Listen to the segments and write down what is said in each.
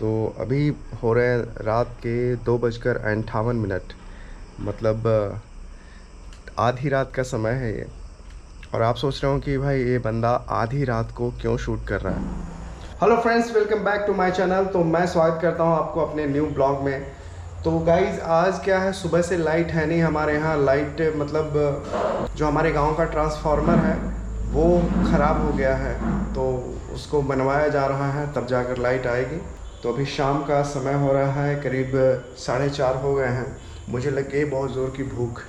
तो अभी हो रहे हैं रात के 2:58, मतलब आधी रात का समय है ये। और आप सोच रहे हो कि भाई ये बंदा आधी रात को क्यों शूट कर रहा है। Hello friends, welcome back to my channel. तो मैं स्वागत करता हूँ आपको अपने न्यू ब्लॉग में। तो गाइज़ आज क्या है, सुबह से लाइट है नहीं हमारे यहाँ। लाइट मतलब जो हमारे गांव का ट्रांसफार्मर है वो ख़राब हो गया है, तो उसको बनवाया जा रहा है, तब जाकर लाइट आएगी। तो अभी शाम का समय हो रहा है, करीब 4:30 हो गए हैं। मुझे लग गई बहुत ज़ोर की भूख।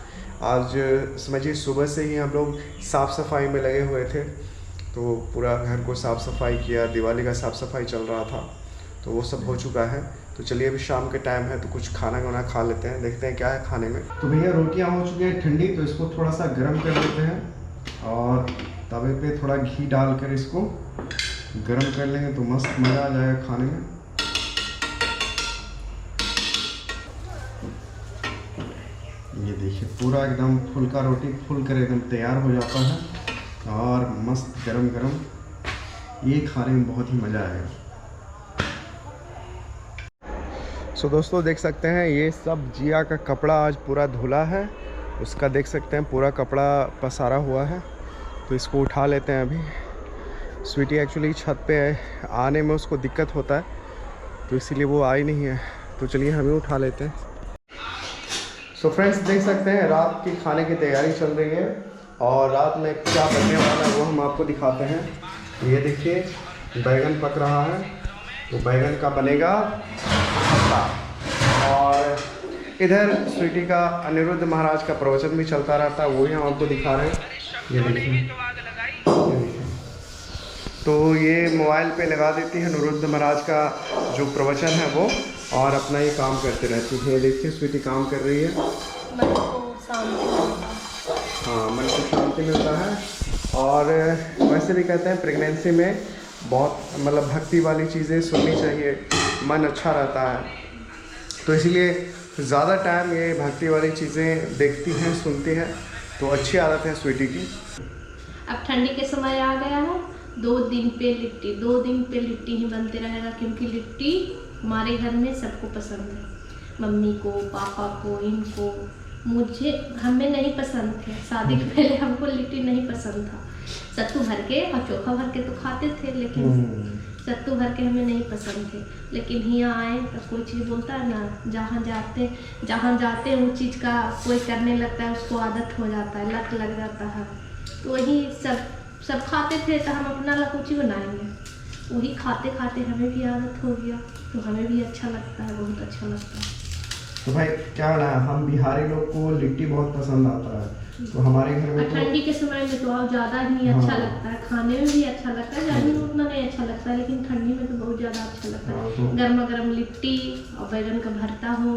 आज समझिए सुबह से ही हम लोग साफ़ सफाई में लगे हुए थे, तो पूरा घर को साफ़ सफाई किया। दिवाली का साफ़ सफाई चल रहा था, तो वो सब हो चुका है। तो चलिए अभी शाम के टाइम है, तो कुछ खाना वाना खा लेते हैं, देखते हैं क्या है खाने में। तो भैया रोटियां हो चुकी हैं ठंडी, तो इसको थोड़ा सा गर्म कर लेते हैं और तवे पे थोड़ा घी डालकर इसको गर्म कर लेंगे तो मस्त मज़ा आ जाएगा खाने में। ये देखिए पूरा एकदम फुल्का रोटी फुल कर एकदम तैयार हो जाता है और मस्त गरम गरम ये खाने में बहुत ही मज़ा आएगा। सो दोस्तों देख सकते हैं ये सब जिया का कपड़ा आज पूरा धुला है, उसका देख सकते हैं पूरा कपड़ा पसारा हुआ है। तो इसको उठा लेते हैं अभी। स्वीटी एक्चुअली छत पे आने में उसको दिक्कत होता है, तो इसीलिए वो आई नहीं है। तो चलिए हम ही उठा लेते हैं। सो फ्रेंड्स देख सकते हैं रात की खाने की तैयारी चल रही है और रात में क्या बनने वाला है वो हम आपको दिखाते हैं। ये देखिए बैगन पक रहा है, तो बैगन का बनेगा भरता। और इधर स्वीटी का अनिरुद्ध महाराज का प्रवचन भी चलता रहता है, वही हम आपको दिखा रहे हैं। ये देखिए तो ये मोबाइल पे लगा देती है अनिरुद्ध महाराज का जो प्रवचन है वो, और अपना ये काम करते रहती है। देखिए स्वीटी काम कर रही है। मन को शांति मिलता है। हाँ, मन को शांति मिलता है। और वैसे भी कहते हैं प्रेगनेंसी में बहुत मतलब भक्ति वाली चीज़ें सुननी चाहिए, मन अच्छा रहता है। तो इसलिए ज़्यादा टाइम ये भक्ति वाली चीज़ें देखती हैं, सुनती हैं, तो अच्छी आदत है स्वीटी की। अब ठंडी के समय आ गया है, 2 दिन पे लिट्टी ही बनते रहेगा, क्योंकि लिट्टी हमारे घर में सबको पसंद है। मम्मी को, पापा को, इनको, मुझे, हमें नहीं पसंद थे। शादी के पहले हमको लिट्टी नहीं पसंद था। सत्तू भर के और चोखा भर के तो खाते थे, लेकिन सत्तू भर के हमें नहीं पसंद थे। लेकिन यहाँ आए तो कोई चीज़ बोलता है ना, जहाँ जाते वो चीज़ का कोई करने लगता है, उसको आदत हो जाता है, लत लग जाता है। तो वही सब खाते थे, तो हम अपना ला कुछ ही बनाएंगे। वही खाते खाते हमें भी आदत हो गया, तो हमें भी अच्छा लगता है, बहुत अच्छा लगता है। तो भाई क्या ना, हम बिहारी लोग को लिट्टी बहुत पसंद आता है, तो हमारे घर में ठंडी के समय में तो और ज़्यादा ही अच्छा लगता है, खाने में भी अच्छा लगता है। गर्मी में उतना नहीं अच्छा लगता है, लेकिन ठंडी में तो बहुत ज़्यादा अच्छा लगता है। गर्मा गर्म लिट्टी और बैगन का भरता हो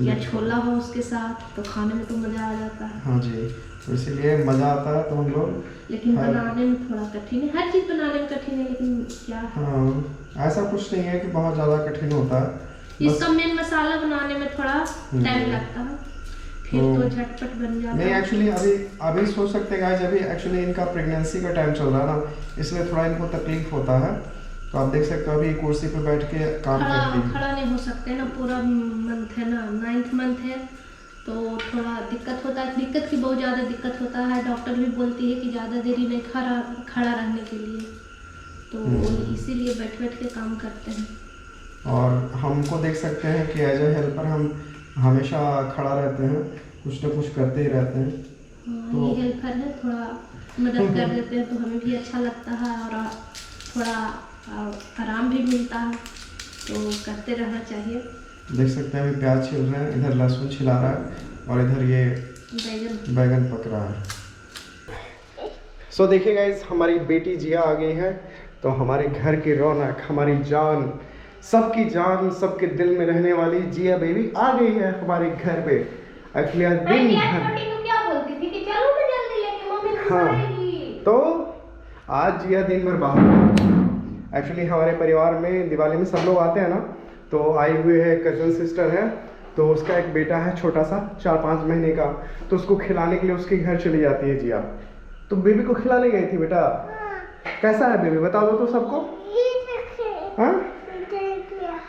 या छोला हो उसके साथ, तो खाने में तो मज़ा आ जाता है। हाँ जी, तो इसीलिए मज़ा आता है। तो हम लोग लेकिन बनाने में थोड़ा कठिन है, हर चीज़ बनाने में कठिन है, लेकिन क्या है, हाँ ऐसा कुछ नहीं है कि बहुत ज़्यादा कठिन होता है। इसका मेन मसाला बनाने में थोड़ा टाइम लगता है, फिर तो झटपट बन जाता है। नहीं एक्चुअली अभी सोच सकते हैं गाइस, अभी एक्चुअली इनका प्रेगनेंसी का टाइम चल रहा है ना, इसलिए थोड़ा इनको तकलीफ होता है। तो आप देख सकते हो अभी कुर्सी पे बैठ के काम करती है। खड़ा नहीं हो सकते ना, पूरा मंथ है ना, 9th मंथ है, तो थोड़ा दिक्कत होता है। दिक्कत की बहुत ज़्यादा दिक्कत होता है। डॉक्टर भी बोलती है कि ज़्यादा देरी नहीं खड़ा रहने के लिए, तो इसीलिए बैठ के काम करते हैं। और हमको देख सकते हैं कि एज ए हेल्पर हम हमेशा खड़ा रहते हैं, कुछ ना कुछ करते ही रहते हैं। तो ये हेल्पर है, थोड़ा मदद कर देते हैं तो हमें भी अच्छा लगता है और थोड़ा आराम भी मिलता है, तो करते रहना चाहिए। देख सकते हैं अभी प्याज छिल रहे हैं, इधर लहसुन छिला रहा है और इधर ये बैगन पक रहा है। सो देखिए गाइस, हमारी बेटी जिया आ गई है, तो हमारे घर की रौनक, हमारी जान, सबकी जान, सबके दिल में रहने वाली जिया बेबी आ गई है हमारे घर पे। एक्चुअली आज दिन भर क्या बोलती थी कि चलो ना जल्दी लेके मम्मी हाँ, तो आज जिया दिन भर बाहर। एक्चुअली हमारे परिवार में दिवाली में सब लोग आते हैं ना, तो आई हुई है कज़न सिस्टर है, तो उसका एक बेटा है छोटा सा 4-5 महीने का, तो उसको खिलाने के लिए उसके घर चली जाती है जिया। तो बेबी को खिलाने गई थी बेटा। कैसा है बेबी, बता दो तो सबको। हाँ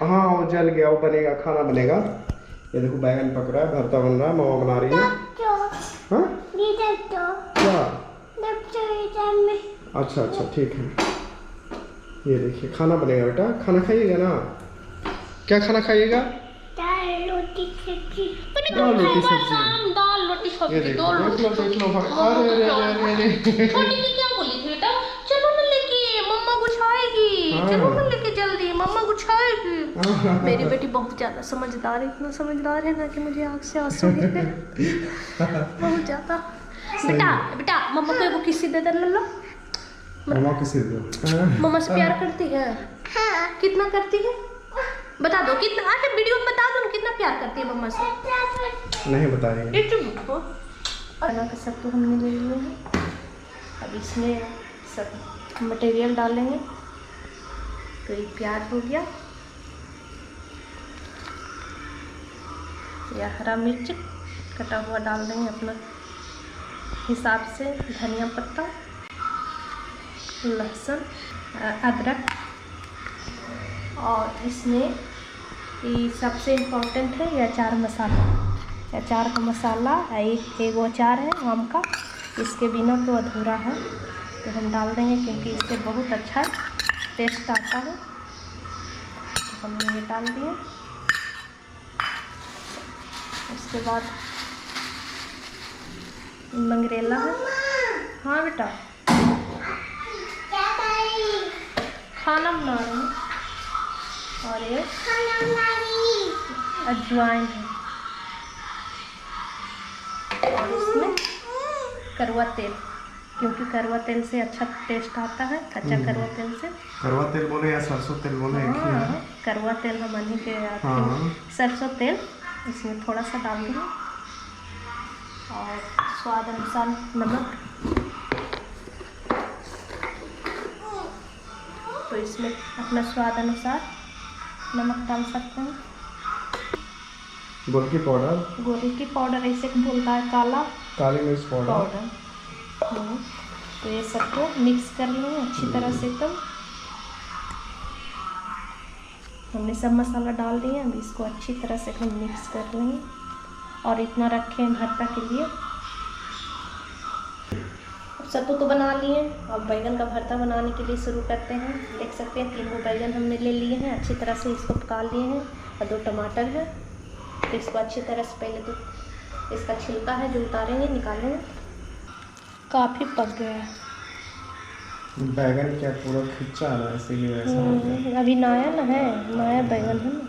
हाँ वो जल गया, वो बनेगा, खाना बनेगा। ये देखो बैगन पक रहा है, भरता बन रहा है, मामा बना रही है। हाँ क्या? अच्छा अच्छा ठीक है। ये देखिए खाना बनेगा बेटा, खाना खाइएगा ना? क्या खाना खाइएगा? दाल रोटी सब्जी। दाल रोटी सब्जी। दाल रोटी ये सब्जी। देखो देख लो अरे अरे अरे अरे छोटी की क्या बोली थी बेटा? चलो ना लेके, मम्मा गुछाएगी। हाँ। चलो ना लेके जल्दी, मम्मा गुछाएगी। मेरी बेटी बहुत ज्यादा समझदार है, इतना समझदार है ना कि मुझे आँख से आंसू गिरे बहुत ज्यादा। बेटा बेटा मम्मा को एगो किसी दे दे लो। मम्मा किसी दो। मम्मा से प्यार करती है? कितना करती है बता दो, कितना आके वीडियो में बता दो कितना प्यार करती है मम्मा से। नहीं बताएंगे। बना के सब तो हमने ले लिए हैं, अब इसमें सब मटेरियल डालेंगे। तो ये प्याज हो गया, या हरा मिर्च कटा हुआ डाल देंगे अपना हिसाब से, धनिया पत्ता, लहसुन, अदरक। और इसमें ये सबसे इम्पोर्टेंट है ये अचार मसाला। अचार का मसाला एक वो अचार है आम का, इसके बिना तो अधूरा है, तो हम डाल देंगे क्योंकि इससे बहुत अच्छा टेस्ट आता है। तो हमने ये डाल दिया। उसके बाद मंगरेला है। हाँ बेटा खाना बना रहे हैं, और ये अजवाइन है, और इसमें कड़वा तेल, क्योंकि कड़वा तेल से अच्छा टेस्ट आता है। कच्चा कड़वा तेल से, कड़वा तेल बोले या सरसों तेल बोले? एक ही है। कड़वा तेल हम अन्य के हाँ। सरसों तेल इसमें थोड़ा सा डाल देंगे, और स्वाद अनुसार नमक। तो इसमें अपना स्वाद अनुसार नमक डाल सकते हैं। गोलकी पाउडर, गोरी की पाउडर ऐसे बोलता है, काली मिर्च पाउडर। तो ये सबको मिक्स कर लेंगे अच्छी तरह से। एकदम हमने सब मसाला डाल दिए, अब इसको अच्छी तरह से हम मिक्स कर लेंगे, और इतना रखें भरता के लिए। सत्तू तो बना लिए, अब बैगन का भरता बनाने के लिए शुरू करते हैं। देख सकते हैं 3 बैगन हमने ले लिए हैं, अच्छी तरह से इसको पका लिए हैं, और 2 टमाटर है। तो इसको अच्छी तरह से पहले तो इसका छिलका है जो उतारेंगे, निकालेंगे। काफ़ी पक गया है बैगन क्या पूरा खिंचा है इसीलिए ऐसा हो गया। अभी नया ना है, नया बैगन है ना।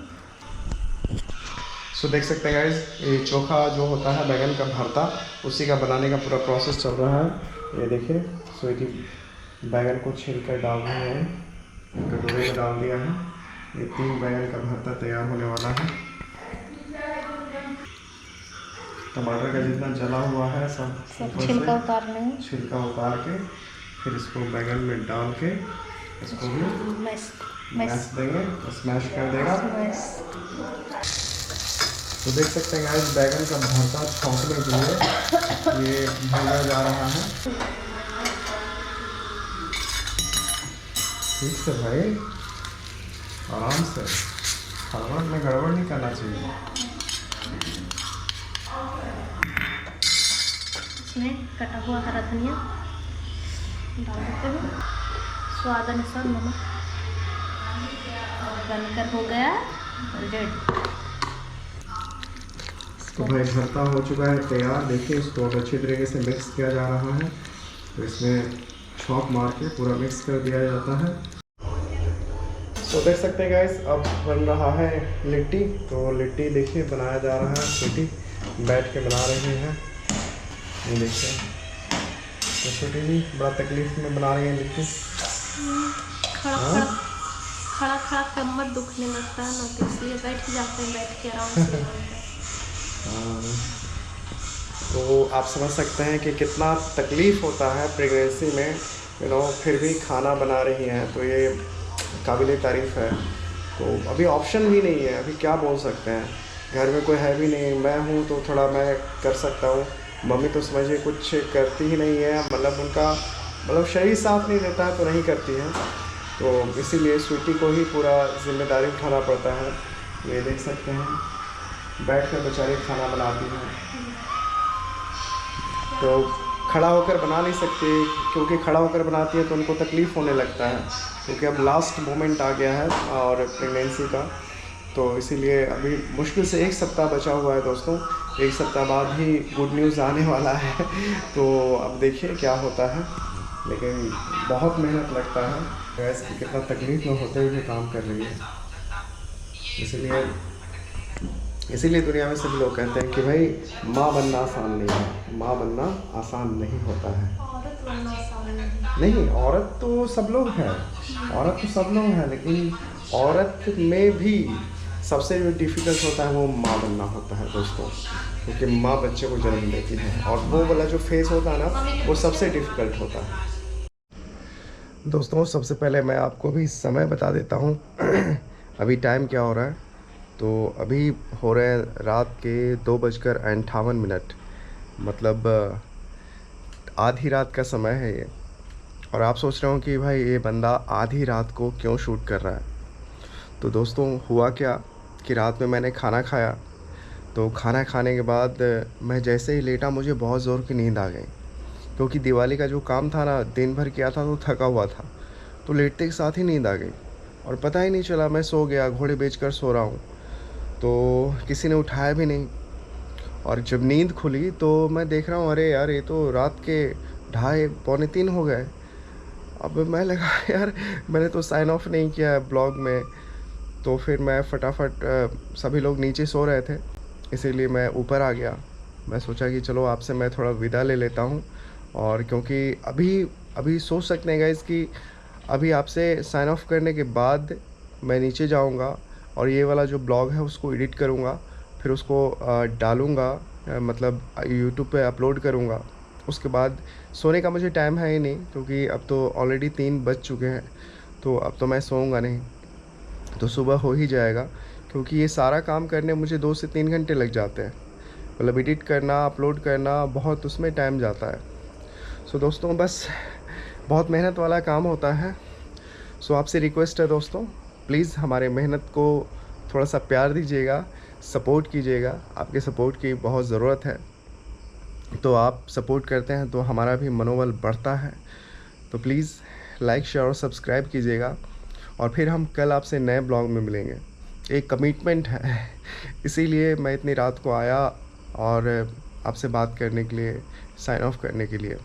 सो देख सकते हैं गाइस, ये चोखा जो होता है बैगन का भरता, उसी का बनाने का पूरा प्रोसेस चल रहा है। ये देखिए स्वीटी बैगन को छील कर डाल रहे हैं, कटोरे में डाल दिया है। ये 3 बैगन का भरता तैयार होने वाला है। टमाटर का जितना जला हुआ है सब छिलका उतार लेंगे, छिलका उतार के फिर इसको बैगन में डाल के इसको भी मैश देंगे, स्मैश कर देगा। तो देख सकते हैं गाइस बैगन का भरता छौंकने के लिए ये भुना जा रहा है। ठीक से भाई, आराम से, हड़बड़ में गड़बड़ नहीं करना चाहिए। इसमें कटा हुआ हरा धनिया डाल देते हैं, स्वाद अनुसार नमक, और बनकर हो गया रेडी। तो भाई भरता हो चुका है तैयार। देखिए इसको अब अच्छी तरीके से मिक्स किया जा रहा है। तो इसमें छौंक मार के पूरा मिक्स कर दिया जाता है। तो देख सकते हैं गाइस अब बन रहा है लिट्टी। तो लिट्टी देखिए बनाया जा रहा है, छोटी बैठ के बना रहे हैं। ये देखिए तो छोटी भी बड़ा तकलीफ में बना रही है लिट्टी। खड़ा खड़ा कमर दुखने लगता है ना, तो इसलिए बैठ जाते हैं, बैठ के आराम से। तो आप समझ सकते हैं कि कितना तकलीफ़ होता है प्रेगनेंसी में, फिर भी खाना बना रही हैं, तो ये काबिल तारीफ़ है। तो अभी ऑप्शन भी नहीं है, अभी क्या बोल सकते हैं, घर में कोई है भी नहीं, मैं हूँ तो थोड़ा मैं कर सकता हूँ। मम्मी तो समझिए कुछ करती ही नहीं है, मतलब उनका शरीर साथ नहीं देता है तो नहीं करती है। तो इसीलिए स्वीटी को ही पूरा जिम्मेदारी उठाना पड़ता है। ये देख सकते हैं बैठ कर बेचारी खाना बनाती हैं, तो खड़ा होकर बना नहीं सकती, क्योंकि खड़ा होकर बनाती है तो उनको तकलीफ़ होने लगता है, क्योंकि अब लास्ट मोमेंट आ गया है और प्रेगनेंसी का। तो इसीलिए अभी मुश्किल से 1 सप्ताह बचा हुआ है दोस्तों। 1 सप्ताह बाद ही गुड न्यूज़ आने वाला है। तो अब देखिए क्या होता है, लेकिन बहुत मेहनत लगता है। गैस की कितना तकलीफ़ में होते हुए काम कर रही है। इसीलिए दुनिया में सभी लोग कहते हैं कि भाई माँ बनना आसान नहीं है, माँ बनना आसान नहीं होता है। औरत बनना आसान नहीं, औरत तो सब लोग हैं, औरत तो सब लोग हैं, लेकिन औरत में भी सबसे जो डिफ़िकल्ट होता है वो माँ बनना होता है दोस्तों, क्योंकि माँ बच्चे को जन्म देती है और वो वाला जो फेज़ होता है ना, वो सबसे डिफ़िकल्ट होता है। दोस्तों सबसे पहले मैं आपको भी समय बता देता हूँ। अभी टाइम क्या हो रहा है, तो अभी हो रहे हैं रात के 2:58, मतलब आधी रात का समय है ये। और आप सोच रहे हो कि भाई ये बंदा आधी रात को क्यों शूट कर रहा है। तो दोस्तों हुआ क्या कि रात में मैंने खाना खाया, तो खाना खाने के बाद मैं जैसे ही लेटा मुझे बहुत ज़ोर की नींद आ गई, क्योंकि दिवाली का जो काम था ना दिन भर किया था तो थका हुआ था, तो लेटते के साथ ही नींद आ गई और पता ही नहीं चला, मैं सो गया, घोड़े बेचकर सो रहा हूँ। तो किसी ने उठाया भी नहीं, और जब नींद खुली तो मैं देख रहा हूँ अरे यार ये तो रात के 2:30-3 हो गए। अब मैं लगा यार मैंने तो साइन ऑफ नहीं किया है ब्लॉग में। तो फिर मैं फटाफट सभी लोग नीचे सो रहे थे, इसीलिए मैं ऊपर आ गया। मैं सोचा कि चलो आपसे मैं थोड़ा विदा ले लेता हूँ, और क्योंकि अभी अभी सोच सकते हैं गाइस कि अभी आपसे साइन ऑफ करने के बाद मैं नीचे जाऊँगा और ये वाला जो ब्लॉग है उसको एडिट करूँगा, फिर उसको डालूँगा, मतलब यूट्यूब पे अपलोड करूँगा। उसके बाद सोने का मुझे टाइम है ही नहीं, क्योंकि अब तो ऑलरेडी 3 बज चुके हैं, तो अब तो मैं सोऊंगा नहीं, तो सुबह हो ही जाएगा। क्योंकि ये सारा काम करने मुझे 2 से 3 घंटे लग जाते हैं, मतलब एडिट करना, अपलोड करना, बहुत उसमें टाइम जाता है। सो दोस्तों बस बहुत मेहनत वाला काम होता है। सो आपसे रिक्वेस्ट है दोस्तों, प्लीज़ हमारे मेहनत को थोड़ा सा प्यार दीजिएगा, सपोर्ट कीजिएगा। आपके सपोर्ट की बहुत ज़रूरत है, तो आप सपोर्ट करते हैं तो हमारा भी मनोबल बढ़ता है। तो प्लीज़ लाइक शेयर और सब्सक्राइब कीजिएगा, और फिर हम कल आपसे नए ब्लॉग में मिलेंगे। एक कमिटमेंट है, इसीलिए मैं इतनी रात को आया और आपसे बात करने के लिए, साइन ऑफ करने के लिए।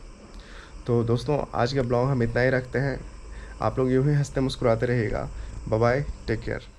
तो दोस्तों आज का ब्लॉग हम इतना ही रखते हैं। आप लोग यूँ ही हंसते मुस्कुराते रहिएगा। Bye bye, take care.